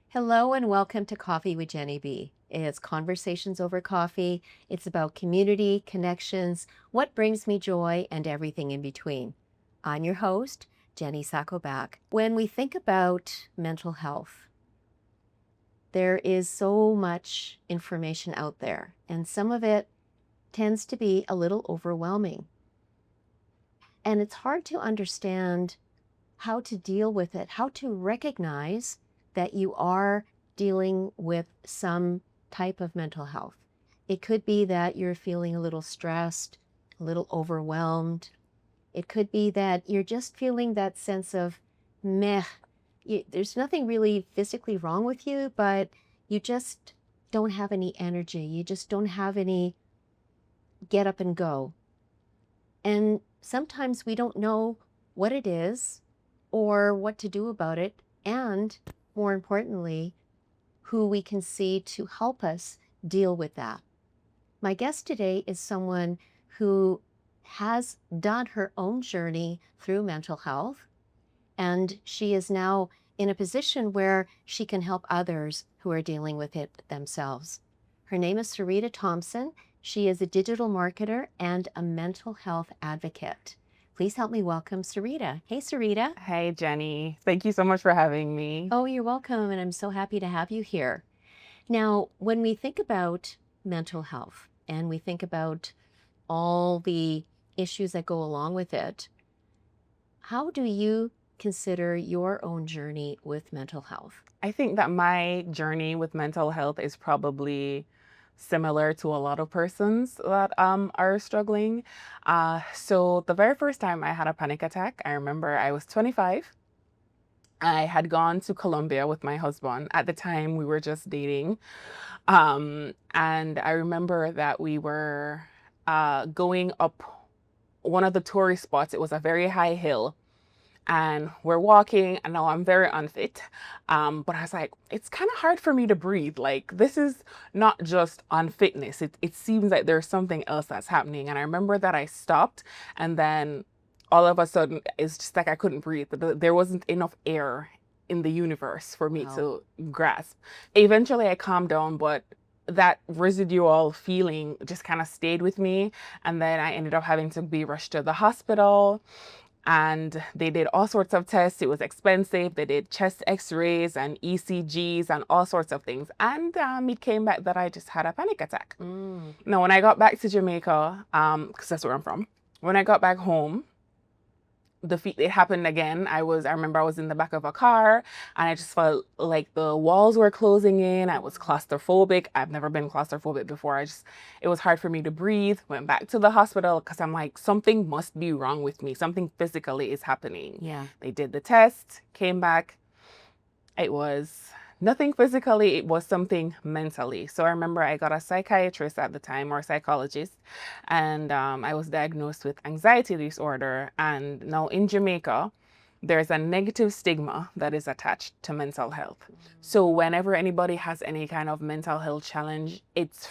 Hello and welcome to Coffee with Genny B. It's conversations over coffee. It's about community, connections, what brings me joy, and everything in between. I'm your host, Jenny Sacco-Bak. When we think about mental health, there is so much information out there, and some of it tends to be a little overwhelming. And it's hard to understand how to deal with it, how to recognize that you are dealing with some type of mental health. It could be that you're feeling a little stressed, a little overwhelmed. It could be that you're just feeling that sense of meh. There's nothing really physically wrong with you, but you just don't have any energy. You just don't have any get up and go. And sometimes we don't know what it is or what to do about it, and more importantly, who we can see to help us deal with that. My guest today is someone who has done her own journey through mental health, and she is now in a position where she can help others who are dealing with it themselves. Her name is Sereta Thompson. She is a digital marketer and a mental health advocate. Please help me welcome Sereta. Hey, Sereta. Hey, Jenny. Thank you so much for having me. Oh, you're welcome, and I'm so happy to have you here. Now, when we think about mental health and we think about all the issues that go along with it, how do you consider your own journey with mental health? I think that my journey with mental health is probably similar to a lot of persons that are struggling. So the very first time I had a panic attack, I remember I was 25. I had gone to Colombia with my husband. At the time, we were just dating. And I remember that we were going up one of the tourist spots. It was a very high hill. And we're walking, and now I'm very unfit. But I was like, it's kind of hard for me to breathe. Like, this is not just unfitness. It seems like there's something else that's happening. And I remember that I stopped, and then all of a sudden, it's just like I couldn't breathe. There wasn't enough air in the universe for me to grasp. Eventually, I calmed down, but that residual feeling just kind of stayed with me. And then I ended up having to be rushed to the hospital. And they did all sorts of tests. It was expensive. They did chest x-rays and ECGs and all sorts of things. And it came back that I just had a panic attack. Now, when I got back to Jamaica, because that's where I'm from, when I got back home, it happened again. I remember I was in the back of a car, and I just felt like the walls were closing in. I was claustrophobic. I've never been claustrophobic before. It was hard for me to breathe. Went back to the hospital because I'm like, something must be wrong with me. Something physically is happening. Yeah. They did the test, came back. It was nothing physically, it was something mentally. So I remember I got a psychiatrist at the time, or a psychologist, and I was diagnosed with anxiety disorder. And now in Jamaica, there's a negative stigma that is attached to mental health. So whenever anybody has any kind of mental health challenge, it's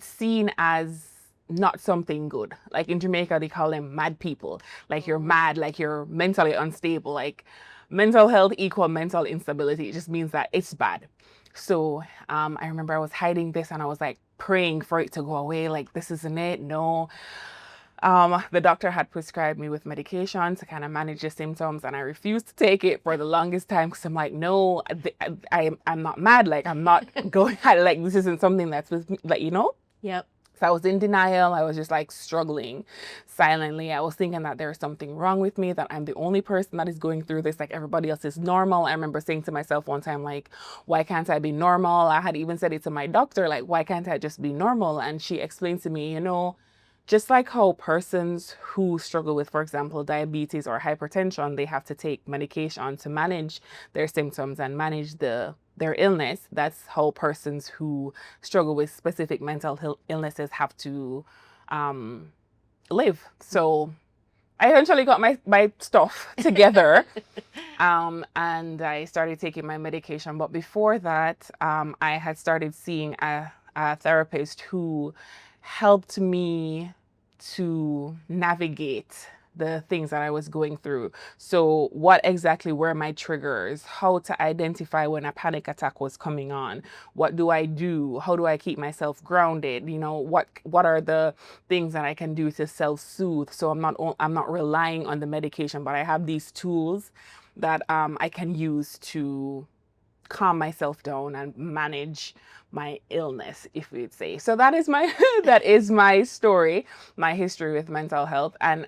seen as not something good. Like in Jamaica, they call them mad people. Like you're mad, like you're mentally unstable, like mental health equal mental instability. It just means that it's bad. So I remember I was hiding this, and I was like praying for it to go away. Like, this isn't it. No. The doctor had prescribed me with medication to kind of manage the symptoms, and I refused to take it for the longest time because I'm like, no, I'm not mad. Like, I'm not going, like, this isn't something that's with me, like, you know? Yep. So I was in denial. I was just like struggling silently. I was thinking that there's something wrong with me, that I'm the only person that is going through this. Like, everybody else is normal. I remember saying to myself one time, like, why can't I be normal? I had even said it to my doctor, like, why can't I just be normal? And she explained to me, you know, just like how persons who struggle with, for example, diabetes or hypertension, they have to take medication to manage their symptoms and manage their illness. That's how persons who struggle with specific mental illnesses have to live. So I eventually got my stuff together, and I started taking my medication. But before that, I had started seeing a therapist who helped me to navigate the things that I was going through. So what exactly were my triggers? How to identify when a panic attack was coming on? What do I do? How do I keep myself grounded? You know, what are the things that I can do to self-soothe, so I'm not relying on the medication, but I have these tools that I can use to calm myself down and manage my illness, if we'd say. So that is my that is my story, my history with mental health. And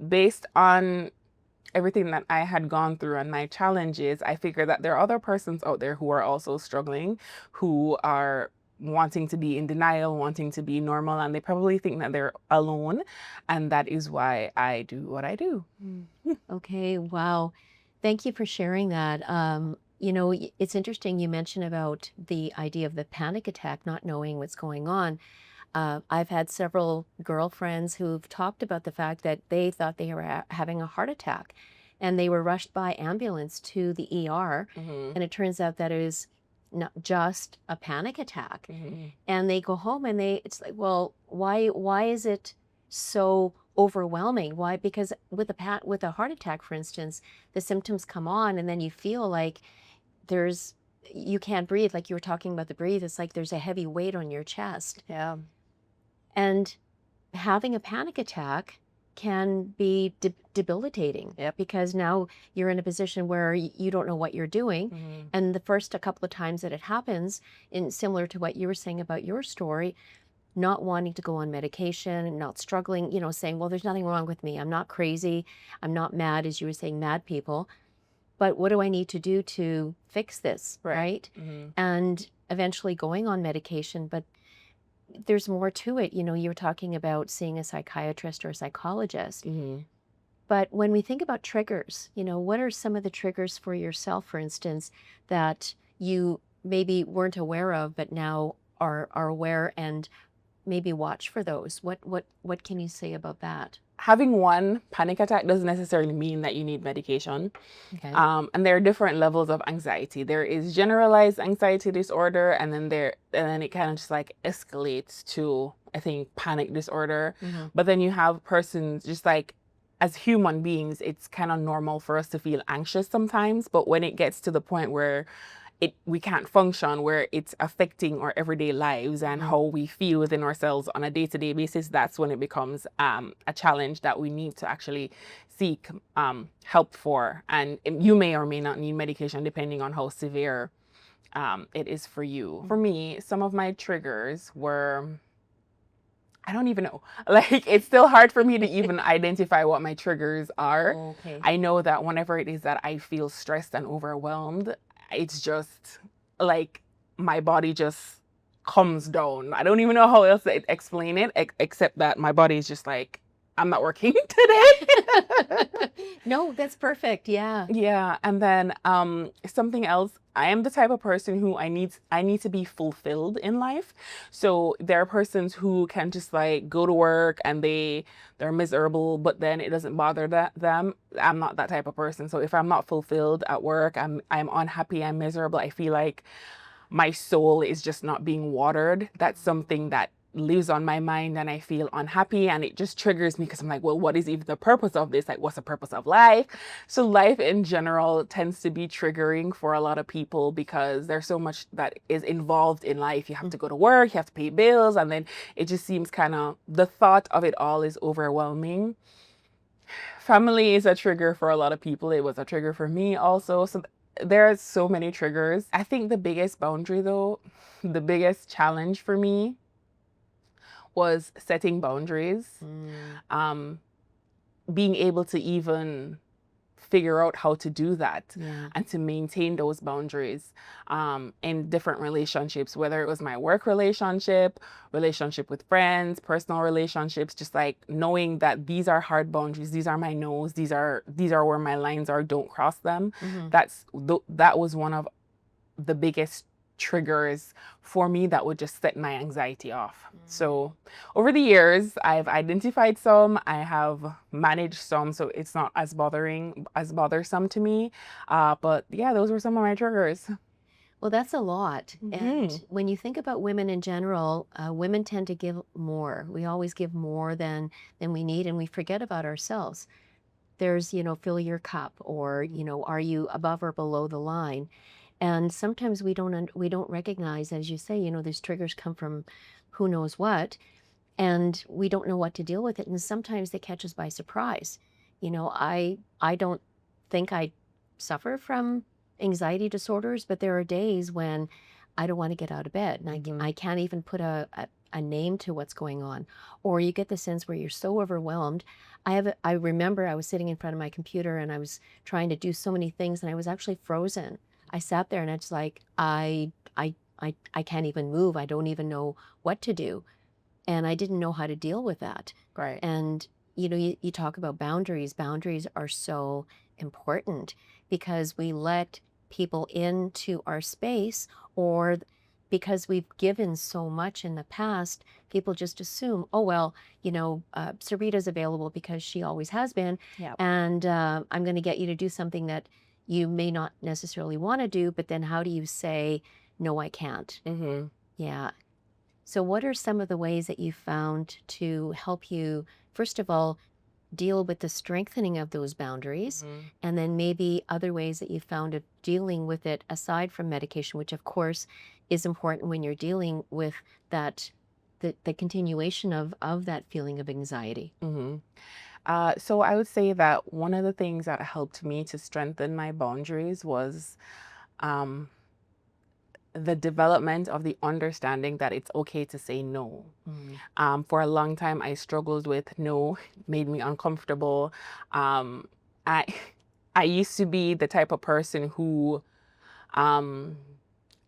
based on everything that I had gone through and my challenges, I figured that there are other persons out there who are also struggling, who are wanting to be in denial, wanting to be normal, and they probably think that they're alone. And that is why I do what I do. Okay, wow. Thank you for sharing that. It's interesting you mentioned about the idea of the panic attack, not knowing what's going on. I've had several girlfriends who've talked about the fact that they thought they were having a heart attack, and they were rushed by ambulance to the ER, Mm-hmm. and it turns out that it was not just a panic attack. Mm-hmm. And they go home and it's like, well, why is it so overwhelming? Why? Because with a heart attack, for instance, the symptoms come on, and then you feel like you can't breathe. Like you were talking about the breathe, it's like there's a heavy weight on your chest. Yeah. And having a panic attack can be debilitating. Yep. Because now you're in a position where you don't know what you're doing. Mm-hmm. And the first a couple of times that it happens, similar to what you were saying about your story, not wanting to go on medication and not struggling, saying, well, there's nothing wrong with me. I'm not crazy. I'm not mad, as you were saying, mad people. But what do I need to do to fix this, right? Mm-hmm. And eventually going on medication. But there's more to it. You were talking about seeing a psychiatrist or a psychologist. Mm-hmm. But when we think about triggers, what are some of the triggers for yourself, for instance, that you maybe weren't aware of, but now are aware and maybe watch for those? What can you say about that? Having one panic attack doesn't necessarily mean that you need medication. Okay. And there are different levels of anxiety. There is generalized anxiety disorder, and then it kind of just like escalates to, I think, panic disorder. Mm-hmm. But then you have persons, just like as human beings, it's kind of normal for us to feel anxious sometimes. But when it gets to the point where we can't function, where it's affecting our everyday lives and how we feel within ourselves on a day-to-day basis, that's when it becomes a challenge that we need to actually seek help for. And you may or may not need medication depending on how severe it is for you. For me, some of my triggers were, I don't even know. Like, it's still hard for me to even identify what my triggers are. Okay. I know that whenever it is that I feel stressed and overwhelmed, it's just like my body just comes down. I don't even know how else to explain it, except that my body is just like, I'm not working today. No, that's perfect. Yeah. Yeah. And then something else, I am the type of person who I need to be fulfilled in life. So there are persons who can just like go to work and they're miserable, but then it doesn't bother them. I'm not that type of person. So if I'm not fulfilled at work, I'm unhappy, I'm miserable, I feel like my soul is just not being watered. That's something that lives on my mind, and I feel unhappy, and it just triggers me because I'm like, well, what is even the purpose of this? Like, what's the purpose of life? So life in general tends to be triggering for a lot of people because there's so much that is involved in life. You have to go to work, you have to pay bills, and then it just seems kind of, the thought of it all is overwhelming. Family is a trigger for a lot of people. It was a trigger for me also. So there are so many triggers. I think the biggest boundary though, the biggest challenge for me was setting boundaries, being able to even figure out how to do that and to maintain those boundaries in different relationships, whether it was my work relationship with friends, personal relationships, just like knowing that these are hard boundaries, these are my no's, these are where my lines are, don't cross them. That was one of the biggest triggers for me that would just set my anxiety off. So over the years, I've identified some, I have managed some, so it's not as bothersome to me. But yeah, those were some of my triggers. Well, that's a lot. And when you think about women in general, women tend to give more. We always give more than we need, and we forget about ourselves. There's, fill your cup, or, are you above or below the line? And sometimes we don't recognize, as you say, these triggers come from who knows what, and we don't know what to deal with it. And sometimes they catch us by surprise. I don't think I suffer from anxiety disorders, but there are days when I don't want to get out of bed, and I can't even put a name to what's going on. Or you get the sense where you're so overwhelmed. I remember I was sitting in front of my computer and I was trying to do so many things, and I was actually frozen. I sat there and it's like, I can't even move. I don't even know what to do. And I didn't know how to deal with that. Right. And, you talk about boundaries. Boundaries are so important because we let people into our space, or because we've given so much in the past, people just assume, oh, well, Sereta's available because she always has been. Yeah. And I'm going to get you to do something that you may not necessarily want to do, but then how do you say, no, I can't? Yeah. So what are some of the ways that you found to help you, first of all, deal with the strengthening of those boundaries, and then maybe other ways that you found of dealing with it aside from medication, which of course is important when you're dealing with that, the continuation of that feeling of anxiety? So I would say that one of the things that helped me to strengthen my boundaries was the development of the understanding that it's okay to say no. For a long time, I struggled with no, made me uncomfortable. I I used to be the type of person who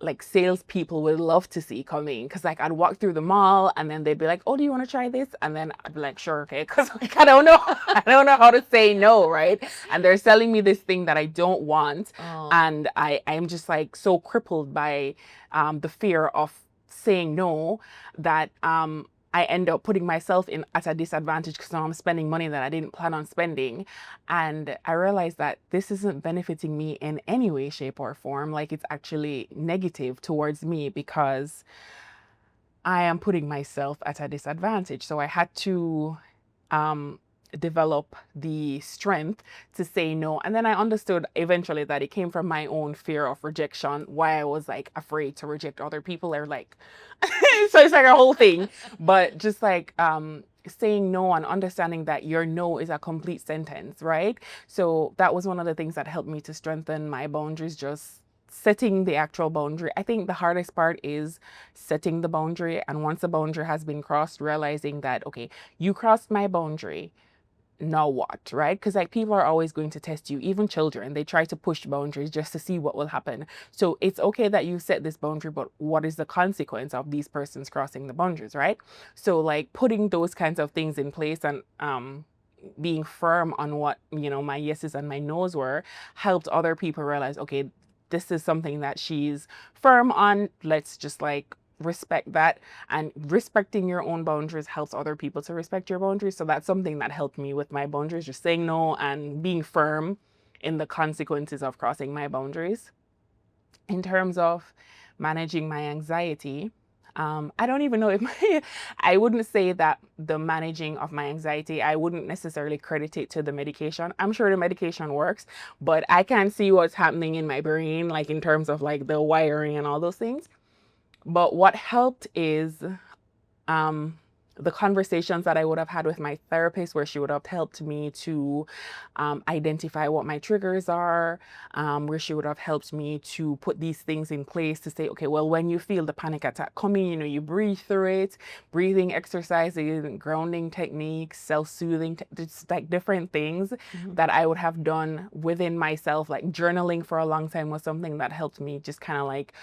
like salespeople would love to see coming, because like I'd walk through the mall and then they'd be like, oh, do you want to try this? And then I'd be like, sure, okay, because like I don't know how to say no, right? And they're selling me this thing that I don't want. And I'm just like so crippled by the fear of saying no that I end up putting myself at a disadvantage because now I'm spending money that I didn't plan on spending. And I realized that this isn't benefiting me in any way, shape, or form. Like, it's actually negative towards me because I am putting myself at a disadvantage. So I had to develop the strength to say no. And then I understood eventually that it came from my own fear of rejection, why I was like afraid to reject other people, or like so it's like a whole thing. But just like saying no and understanding that your no is a complete sentence, right? So that was one of the things that helped me to strengthen my boundaries, just setting the actual boundary. I think the hardest part is setting the boundary, and once the boundary has been crossed, realizing that, okay, you crossed my boundary, now what, right? Because like people are always going to test you, even children. They try to push boundaries just to see what will happen. So it's okay that you set this boundary, but what is the consequence of these persons crossing the boundaries, right? So like putting those kinds of things in place and being firm on what my yeses and my nos were, helped other people realize, okay, this is something that she's firm on. Let's just like respect that, and respecting your own boundaries helps other people to respect your boundaries. So that's something that helped me with my boundaries, just saying no and being firm in the consequences of crossing my boundaries. In terms of managing my anxiety, I don't even know if I wouldn't say that the managing of my anxiety, I wouldn't necessarily credit it to the medication. I'm sure the medication works, but I can't see what's happening in my brain, like in terms of like the wiring and all those things. But what helped is the conversations that I would have had with my therapist, where she would have helped me to identify what my triggers are, where she would have helped me to put these things in place to say, okay, well, when you feel the panic attack coming, you breathe through it, breathing exercises, grounding techniques, self-soothing, just like different things that I would have done within myself. Like journaling for a long time was something that helped me just kind of like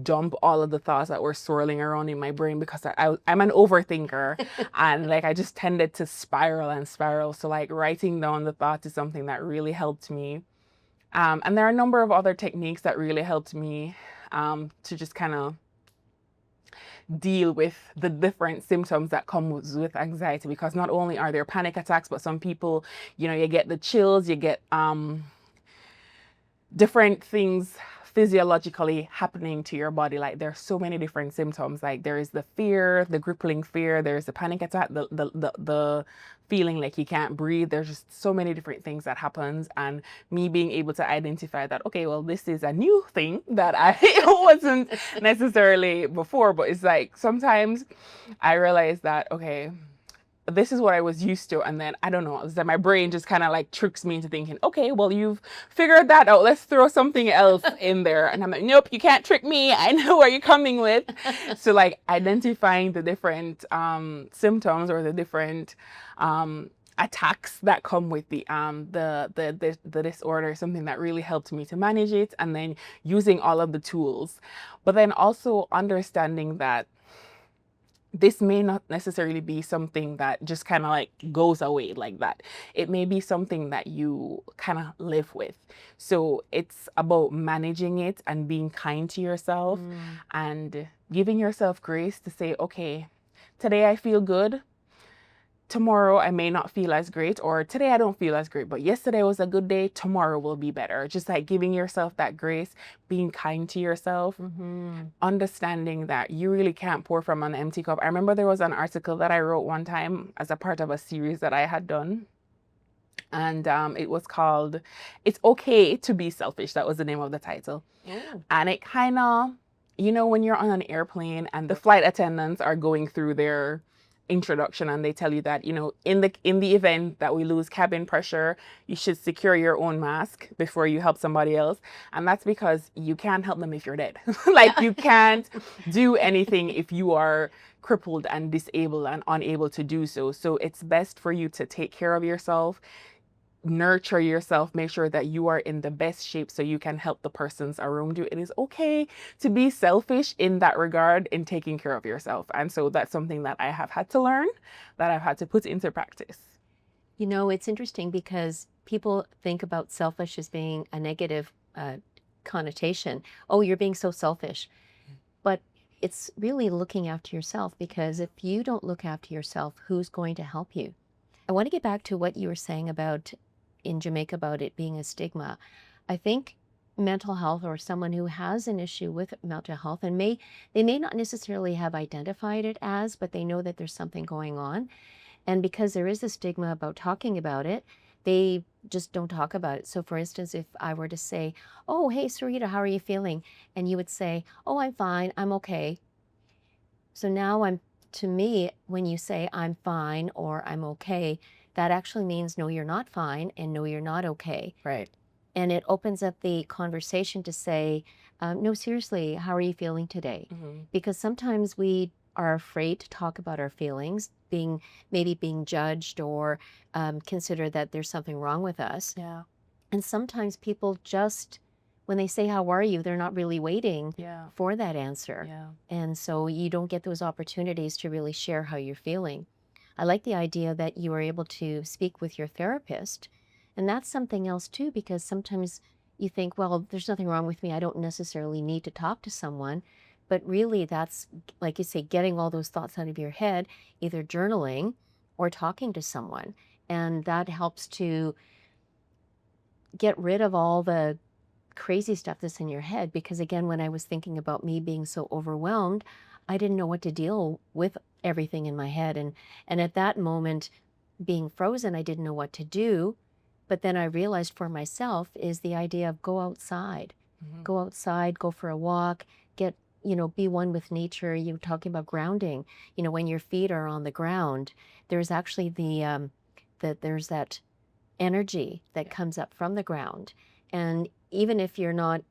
dump all of the thoughts that were swirling around in my brain, because I'm an overthinker. And like I just tended to spiral and spiral. So like writing down the thoughts is something that really helped me. And there are a number of other techniques that really helped me. to just kind of deal with the different symptoms that come with anxiety, because not only are there panic attacks, but some people, you get the chills, you get different things physiologically happening to your body. Like there's so many different symptoms. Like there is the fear, the crippling fear, there's the panic attack, the feeling like you can't breathe. There's just so many different things that happens, and me being able to identify that, okay, well, this is a new thing that I wasn't necessarily before, but it's like sometimes I realize that, okay, this is what I was used to, and then I don't know, it's that my brain just kind of like tricks me into thinking, okay, well, you've figured that out, let's throw something else in there. And I'm like, nope, you can't trick me, I know where you're coming with. So like identifying the different symptoms or the different attacks that come with the disorder, something that really helped me to manage it, and then using all of the tools, but then also understanding that this may not necessarily be something that just kind of like goes away like that. It may be something that you kind of live with. So it's about managing it and being kind to yourself and giving yourself grace to say, okay, today I feel good. Tomorrow I may not feel as great, or today I don't feel as great, but yesterday was a good day, tomorrow will be better. Just like giving yourself that grace, being kind to yourself, understanding that you really can't pour from an empty cup. I remember there was an article that I wrote one time as a part of a series that I had done, and it was called "It's Okay to Be Selfish." That was the name of the title. And it kind of, when you're on an airplane and the flight attendants are going through their introduction and they tell you that, in the event that we lose cabin pressure, you should secure your own mask before you help somebody else. And that's because you can't help them if you're dead. Like you can't do anything if you are crippled and disabled and unable to do so. So it's best for you to take care of yourself, nurture yourself, make sure that you are in the best shape so you can help the persons around you. It is okay to be selfish in that regard, in taking care of yourself. And so that's something that I have had to learn, that I've had to put into practice. It's interesting because people think about selfish as being a negative connotation. Oh, you're being so selfish. But it's really looking after yourself, because if you don't look after yourself, who's going to help you? I want to get back to what you were saying about in Jamaica about it being a stigma. I think mental health, or someone who has an issue with mental health, and they may not necessarily have identified it as, but they know that there's something going on. And because there is a stigma about talking about it, they just don't talk about it. So for instance, if I were to say, oh, hey, Sereta, how are you feeling? And you would say, oh, I'm fine, I'm okay. So now to me, when you say I'm fine or I'm okay, that actually means no, you're not fine, and no, you're not okay. Right. And it opens up the conversation to say, no, seriously, how are you feeling today? Because sometimes we are afraid to talk about our feelings, maybe being judged or consider that there's something wrong with us. Yeah. And sometimes people just, when they say, how are you, they're not really waiting for that answer. Yeah. And so you don't get those opportunities to really share how you're feeling. I like the idea that you were able to speak with your therapist. And that's something else too, because sometimes you think, well, there's nothing wrong with me, I don't necessarily need to talk to someone. But really that's, like you say, getting all those thoughts out of your head, either journaling or talking to someone. And that helps to get rid of all the crazy stuff that's in your head. Because again, when I was thinking about me being so overwhelmed, I didn't know what to deal with everything in my head. And at that moment, being frozen, I didn't know what to do. But then I realized for myself is the idea of go outside. Go outside, go for a walk, be one with nature. You're talking about grounding. When your feet are on the ground, there's actually there's that energy that comes up from the ground. And even if you're not,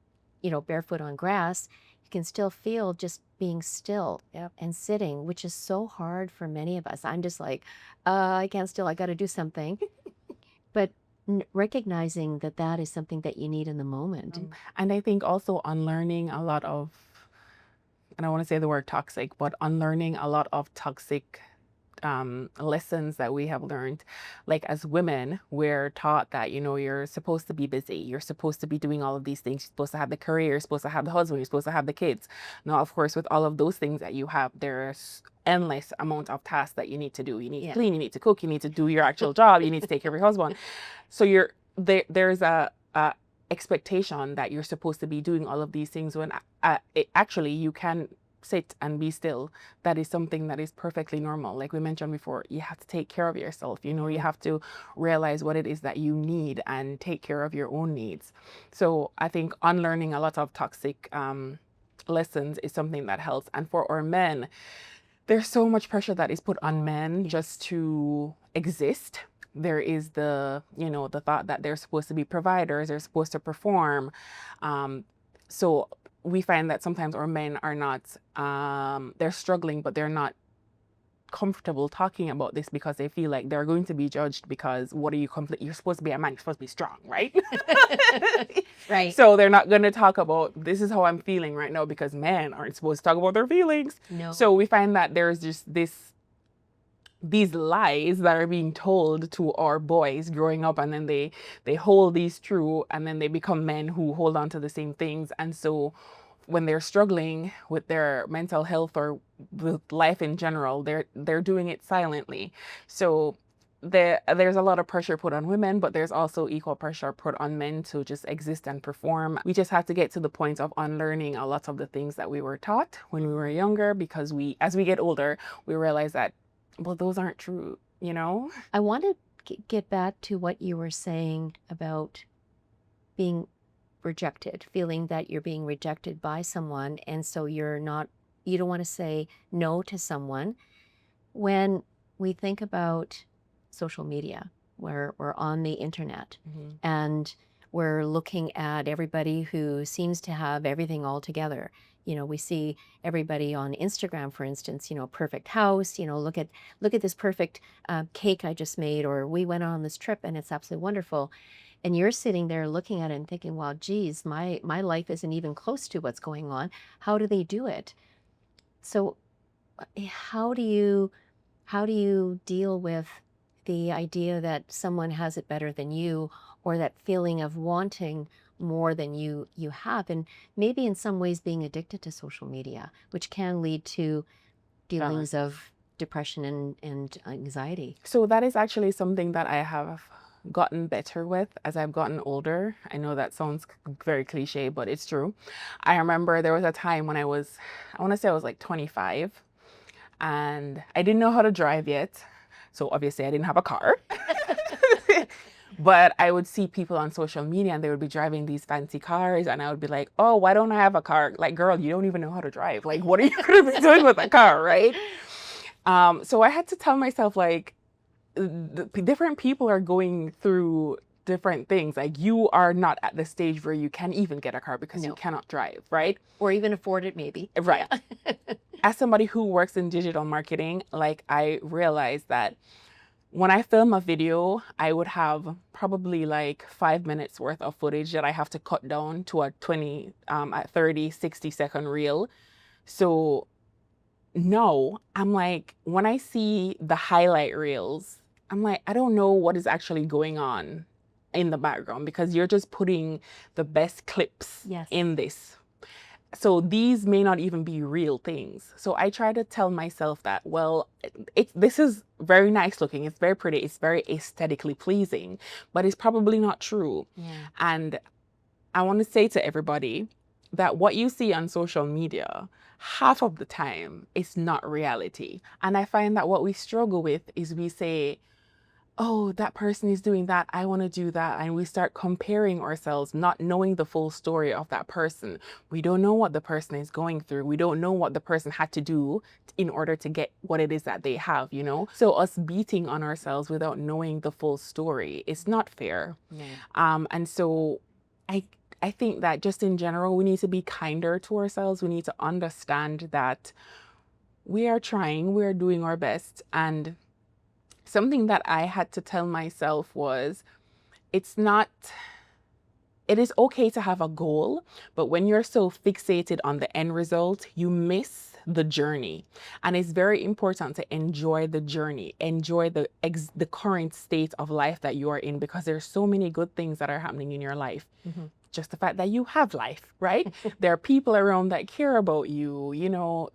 barefoot on grass, you can still feel just being still and sitting, which is so hard for many of us. I'm just like, I can't still, I got to do something. But recognizing that is something that you need in the moment. And I think also unlearning a lot of, and I want to say the word toxic, but unlearning a lot of toxic lessons that we have learned. Like as women, we're taught that, you know, you're supposed to be busy. You're supposed to be doing all of these things. You're supposed to have the career. You're supposed to have the husband. You're supposed to have the kids. Now, of course, with all of those things that you have, there's endless amount of tasks that you need to do. You need to clean. You need to cook. You need to do your actual job. You need to take care of your husband. So there's a expectation that you're supposed to be doing all of these things when actually you can sit and be still. That is something that is perfectly normal. Like we mentioned before, you have to take care of yourself. You know, you have to realize what it is that you need and take care of your own needs. So I think unlearning a lot of toxic lessons is something that helps. And for our men, there's so much pressure that is put on men just to exist. There is the, you know, the thought that they're supposed to be providers, they're supposed to perform. So we find that sometimes our men are not, they're struggling, but they're not comfortable talking about this because they feel like they're going to be judged because what are you you're supposed to be a man, you're supposed to be strong, right? Right. So they're not going to talk about this is how I'm feeling right now because men aren't supposed to talk about their feelings. No. So we find that there's just these lies that are being told to our boys growing up, and then they hold these true, and then they become men who hold on to the same things. And so when they're struggling with their mental health or with life in general, they're doing it silently. So there's a lot of pressure put on women, but there's also equal pressure put on men to just exist and perform. We just have to get to the point of unlearning a lot of the things that we were taught when we were younger, because as we get older, we realize that, well, those aren't true, you know? I want to get back to what you were saying about being rejected, feeling that you're being rejected by someone, and so you don't want to say no to someone. When we think about social media, where we're on the internet, and we're looking at everybody who seems to have everything all together. You know, we see everybody on Instagram, for instance, you know, perfect house, you know, look at this perfect cake I just made, or we went on this trip and it's absolutely wonderful. And you're sitting there looking at it and thinking, well, geez, my life isn't even close to what's going on. How do they do it? So how do you deal with the idea that someone has it better than you, or that feeling of wanting more than you have, and maybe in some ways being addicted to social media, which can lead to feelings of depression and anxiety? So that is actually something that I have gotten better with as I've gotten older. I know that sounds very cliche, but it's true. I remember there was a time when I want to say I was like 25, and I didn't know how to drive yet. So obviously I didn't have a car. But I would see people on social media and they would be driving these fancy cars, and I would be like, oh, why don't I have a car? Like, girl, you don't even know how to drive. Like, what are you going to be doing with a car, right? So I had to tell myself, like, different people are going through different things. Like, you are not at the stage where you can even get a car because you cannot drive, right? Or even afford it, maybe. Right. As somebody who works in digital marketing, like, I realized that when I film a video, I would have probably like 5 minutes worth of footage that I have to cut down to a 30, 60-second reel. So no, I'm like, when I see the highlight reels, I'm like, I don't know what is actually going on in the background, because you're just putting the best clips in this. So these may not even be real things. So I try to tell myself that, well, this is very nice looking. It's very pretty. It's very aesthetically pleasing, but it's probably not true. And I want to say to everybody that what you see on social media, half of the time, is not reality. And I find that what we struggle with is we say, oh, that person is doing that, I want to do that. And we start comparing ourselves, not knowing the full story of that person. We don't know what the person is going through. We don't know what the person had to do in order to get what it is that they have, you know? So us beating on ourselves without knowing the full story is not fair. And so I think that just in general, we need to be kinder to ourselves. We need to understand that we are trying, we are doing our best. And something that I had to tell myself was, it is okay to have a goal, but when you're so fixated on the end result, you miss the journey. And it's very important to enjoy the journey, enjoy the current state of life that you are in, because there's so many good things that are happening in your life. Just the fact that you have life, right? There are people around that care about you. You know,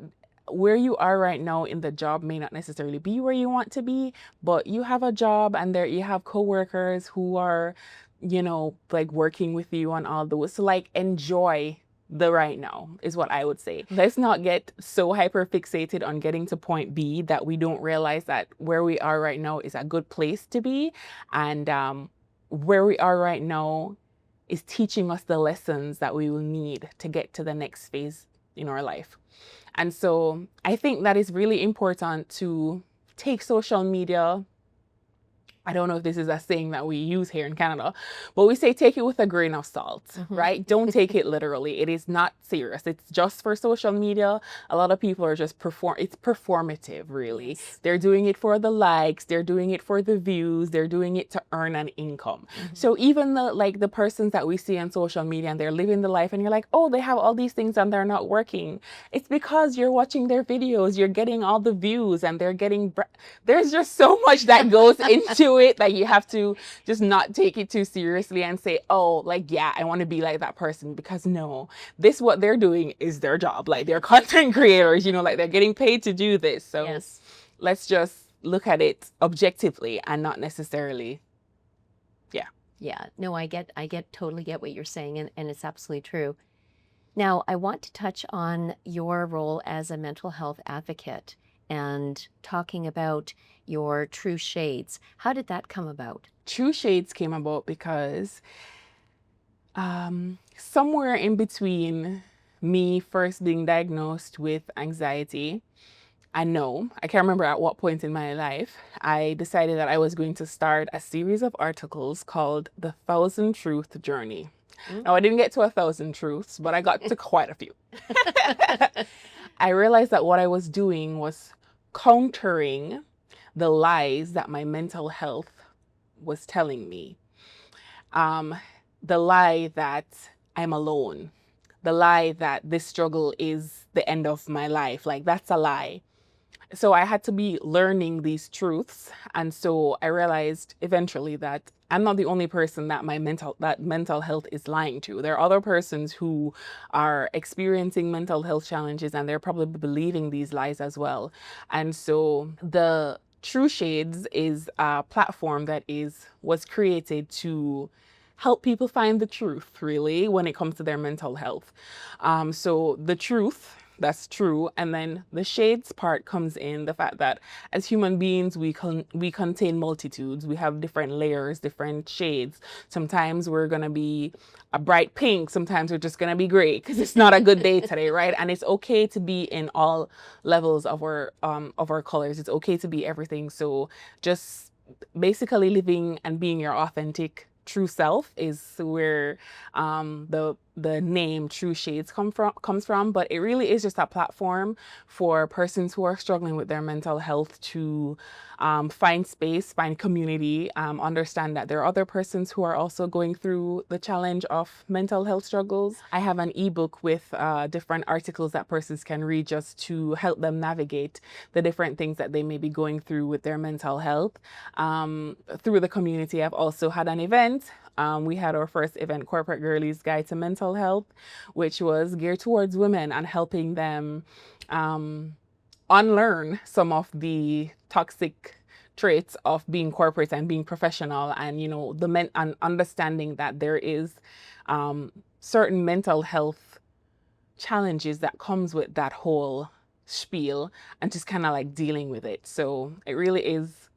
where you are right now in the job may not necessarily be where you want to be, but you have a job, and there you have coworkers who are, you know, like working with you on all those. So like, enjoy the right now is what I would say. Let's not get so hyper fixated on getting to point B that we don't realize that where we are right now is a good place to be. And where we are right now is teaching us the lessons that we will need to get to the next phase in our life. And so I think that is really important to take social media. I don't know if this is a saying that we use here in Canada, but we say take it with a grain of salt, right? Don't take it literally. It is not serious. It's just for social media. A lot of people are just it's performative, really. Yes. They're doing it for the likes, they're doing it for the views, they're doing it to earn an income. So even the persons that we see on social media, and they're living the life, and you're like, oh, they have all these things and they're not working. It's because you're watching their videos, you're getting all the views, and they're getting, there's just so much that goes into it that you have to just not take it too seriously and say, oh, like, yeah, I want to be like that person, because no, what they're doing is their job. Like, they're content creators, you know, like they're getting paid to do this. So yes, let's just look at it objectively and not necessarily. Yeah, no, I totally get what you're saying, and it's absolutely true. Now, I want to touch on your role as a mental health advocate and talking about your True Shades. How did that come about? True Shades came about because somewhere in between me first being diagnosed with anxiety, I can't remember at what point in my life, I decided that I was going to start a series of articles called The 1,000 Truth Journey. Now, I didn't get to 1,000 truths, but I got to quite a few. I realized that what I was doing was countering the lies that my mental health was telling me. The lie that I'm alone, the lie that this struggle is the end of my life, like that's a lie. So I had to be learning these truths. And so I realized eventually that I'm not the only person that mental health is lying to. There are other persons who are experiencing mental health challenges, and they're probably believing these lies as well. And so the True Shades is a platform that was created to help people find the truth, really, when it comes to their mental health. So the truth, that's true. And then the shades part comes in the fact that as human beings, we contain multitudes. We have different layers, different shades. Sometimes we're going to be a bright pink. Sometimes we're just going to be gray because it's not a good day today, right? And it's okay to be in all levels of our colors. It's okay to be everything. So just basically living and being your authentic true self is where the name True Shades comes from. But it really is just a platform for persons who are struggling with their mental health to find space, find community, understand that there are other persons who are also going through the challenge of mental health struggles. I have an ebook with different articles that persons can read just to help them navigate the different things that they may be going through with their mental health. Through the community, I've also had an event. We had our first event, Corporate Girlies Guide to Mental Health, which was geared towards women and helping them unlearn some of the toxic traits of being corporate and being professional, and and understanding that there is certain mental health challenges that comes with that whole spiel, and just kind of like dealing with it. So it really is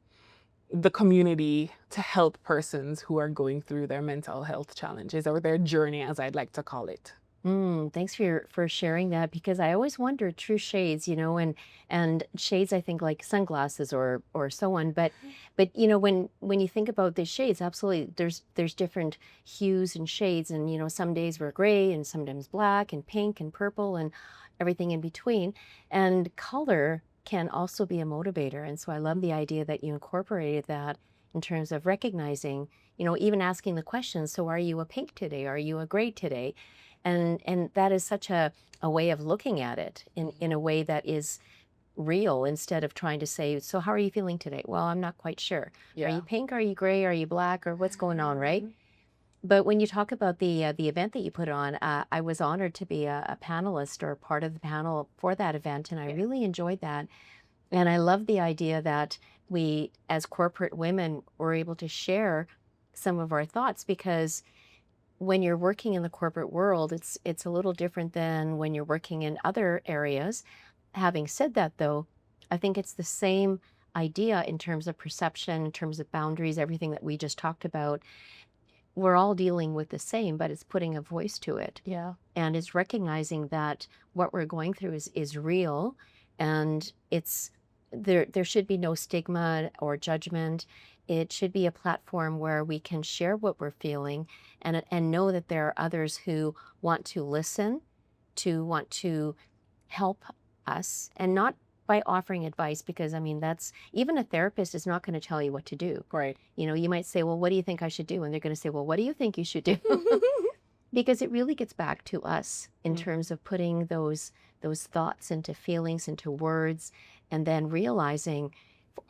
the community to help persons who are going through their mental health challenges, or their journey, as I'd like to call it. Thanks for sharing that, because I always wondered True Shades, and shades, I think like sunglasses or so on. But when you think about the shades, absolutely, there's different hues and shades, and some days we're gray and sometimes black and pink and purple and everything in between. And color can also be a motivator. And so I love the idea that you incorporated that in terms of recognizing, even asking the question, so are you a pink today? Are you a gray today? And that is such a way of looking at it in a way that is real, instead of trying to say, so how are you feeling today? Well, I'm not quite sure. Are you pink? Are you gray? Are you black? Or what's going on, right? But when you talk about the event that you put on, I was honored to be a panelist or part of the panel for that event, and I really enjoyed that. And I love the idea that we, as corporate women, were able to share some of our thoughts, because when you're working in the corporate world, it's a little different than when you're working in other areas. Having said that, though, I think it's the same idea in terms of perception, in terms of boundaries, everything that we just talked about. We're all dealing with the same, but it's putting a voice to it. Yeah. And it's recognizing that what we're going through is real, and it's there should be no stigma or judgment. It should be a platform where we can share what we're feeling, and know that there are others who want to listen, to want to help us, and not by offering advice, because I mean, that's, even a therapist is not going to tell you what to do. Right. You know, you might say, well, what do you think I should do? And they're going to say, well, what do you think you should do? Because it really gets back to us in terms of putting those thoughts into feelings, into words, and then realizing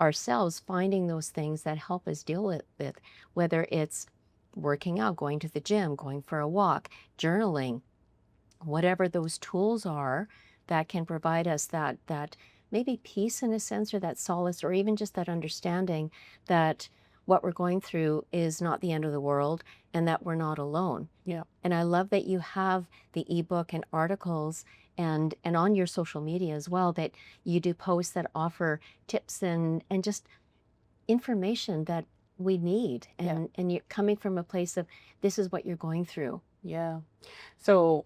ourselves, finding those things that help us deal with it, whether it's working out, going to the gym, going for a walk, journaling, whatever those tools are that can provide us that maybe peace in a sense, or that solace, or even just that understanding that what we're going through is not the end of the world, and that we're not alone. Yeah. And I love that you have the ebook and articles, and on your social media as well, that you do posts that offer tips and just information that we need. And you're coming from a place of, this is what you're going through. Yeah. So,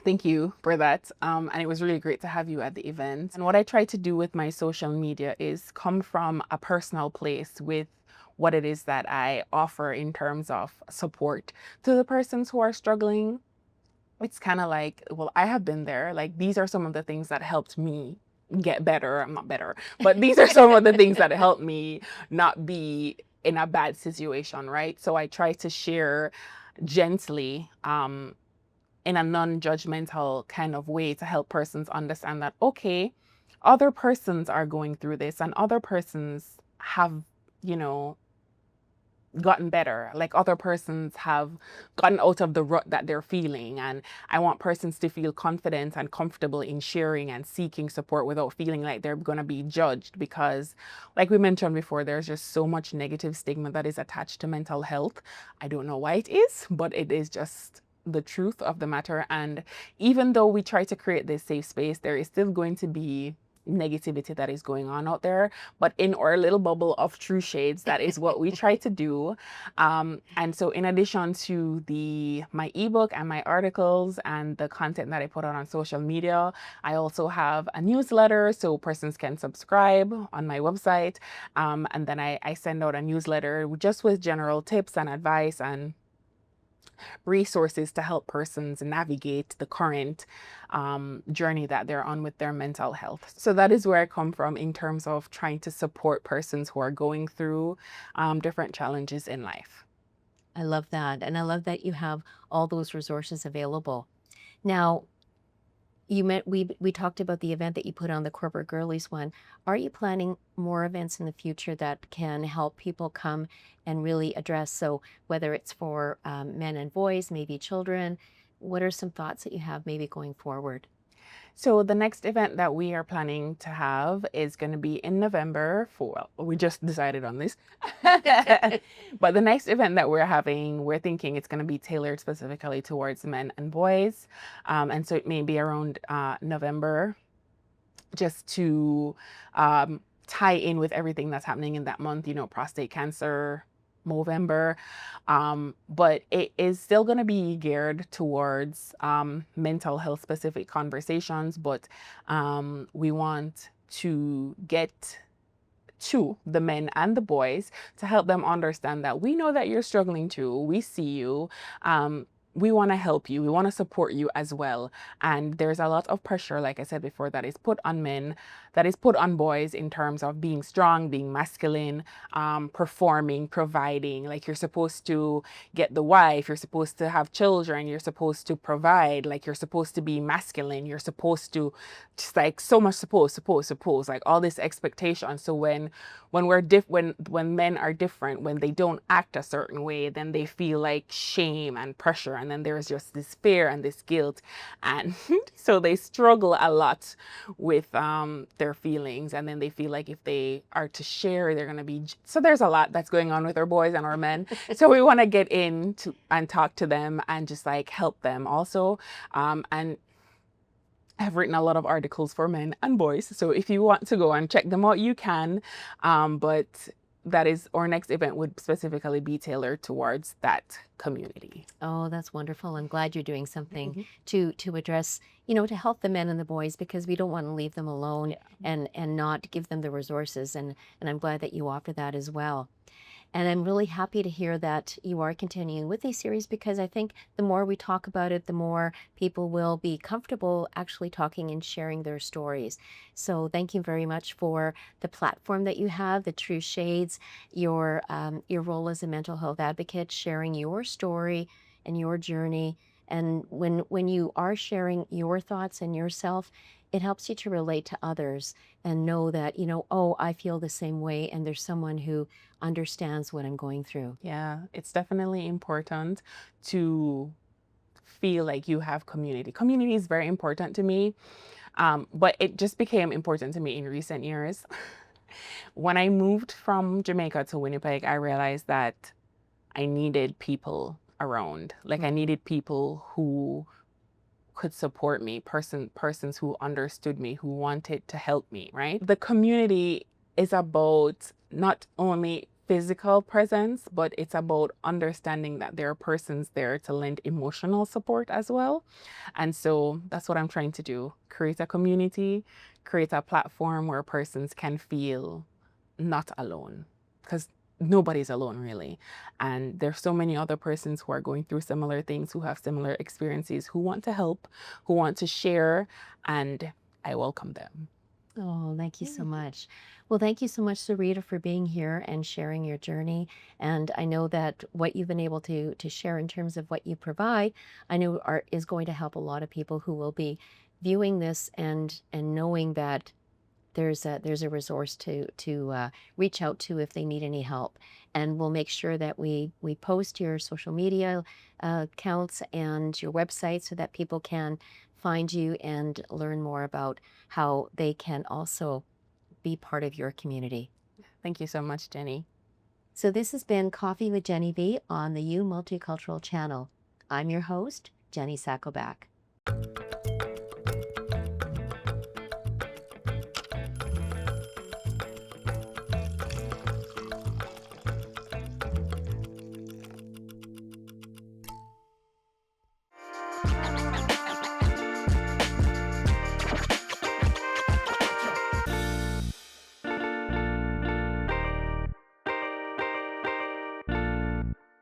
thank you for that. And it was really great to have you at the event. And what I try to do with my social media is come from a personal place with what it is that I offer in terms of support to the persons who are struggling. It's kind of like, well, I have been there. Like, these are some of the things that helped me get better. I'm not better, but these are some of the things that helped me not be in a bad situation, right? So I try to share gently, in a non-judgmental kind of way, to help persons understand that, okay, other persons are going through this, and other persons have, you know, gotten better. Like, other persons have gotten out of the rut that they're feeling. And I want persons to feel confident and comfortable in sharing and seeking support without feeling like they're going to be judged, because, like we mentioned before, there's just so much negative stigma that is attached to mental health. I don't know why it is, but it is just the truth of the matter. And even though we try to create this safe space, there is still going to be negativity that is going on out there. But in our little bubble of true shades, that is what we try to do. And so, in addition to my ebook and my articles and the content that I put out on social media, I also have a newsletter, so persons can subscribe on my website. And then I send out a newsletter just with general tips and advice and resources to help persons navigate the current journey that they're on with their mental health. So that is where I come from in terms of trying to support persons who are going through different challenges in life. I love that. And I love that you have all those resources available. Now, we talked about the event that you put on, the Corporate Girlies one. Are you planning more events in the future that can help people come and really address, so whether it's for men and boys, maybe children, what are some thoughts that you have maybe going forward? So the next event that we are planning to have is going to be in November well, we just decided on this. But the next event that we're having, we're thinking it's going to be tailored specifically towards men and boys. And so it may be around November, just to tie in with everything that's happening in that month, prostate cancer, Movember. But it is still going to be geared towards mental health specific conversations, but we want to get to the men and the boys to help them understand that we know that you're struggling too. We see you. we want to help you. We want to support you as well. And there's a lot of pressure, like I said before, that is put on men, that is put on boys in terms of being strong, being masculine, performing, providing. Like you're supposed to get the wife, you're supposed to have children, you're supposed to provide, like you're supposed to be masculine, you're supposed to just like so much suppose, like all this expectation. So when we're when men are different, when they don't act a certain way, then they feel like shame and pressure, and then there's just this fear and this guilt, and so they struggle a lot with their feelings, and then they feel like if they are to share, they're going to be, so there's a lot that's going on with our boys and our men. So we want to get in to and talk to them and just like help them also, and I've written a lot of articles for men and boys. So if you want to go and check them out, you can. But that is, our next event would specifically be tailored towards that community. Oh, that's wonderful. I'm glad you're doing something Mhm. to address, you know, to help the men and the boys, because we don't want to leave them alone Yeah. and not give them the resources. And I'm glad that you offer that as well. And I'm really happy to hear that you are continuing with these series, because I think the more we talk about it, the more people will be comfortable actually talking and sharing their stories. So thank you very much for the platform that you have, the True Shades, your role as a mental health advocate, sharing your story and your journey. And when you are sharing your thoughts and yourself, it helps you to relate to others and know that, you know, oh, I feel the same way, and there's someone who understands what I'm going through. Yeah, it's definitely important to feel like you have community. Community is very important to me, but it just became important to me in recent years. When I moved from Jamaica to Winnipeg, I realized that I needed people around. Like I Mhm. needed people who could support me, persons who understood me, who wanted to help me, right? The community is about not only physical presence, but it's about understanding that there are persons there to lend emotional support as well. And so that's what I'm trying to do. Create a community, create a platform where persons can feel not alone. Because nobody's alone really, and there's so many other persons who are going through similar things, who have similar experiences, who want to help, who want to share, and I welcome them. Oh, thank you so Yeah. much. Well, thank you so much, Sarita, for being here and sharing your journey. And I know that what you've been able to share in terms of what you provide, I know is going to help a lot of people who will be viewing this and knowing that there's a resource to reach out to if they need any help. And we'll make sure that we post your social media accounts and your website so that people can find you and learn more about how they can also be part of your community. Thank you so much, Jenny. So this has been Coffee with Genny B on the Multicultural channel. I'm your host, Jenny Sacco-Bak.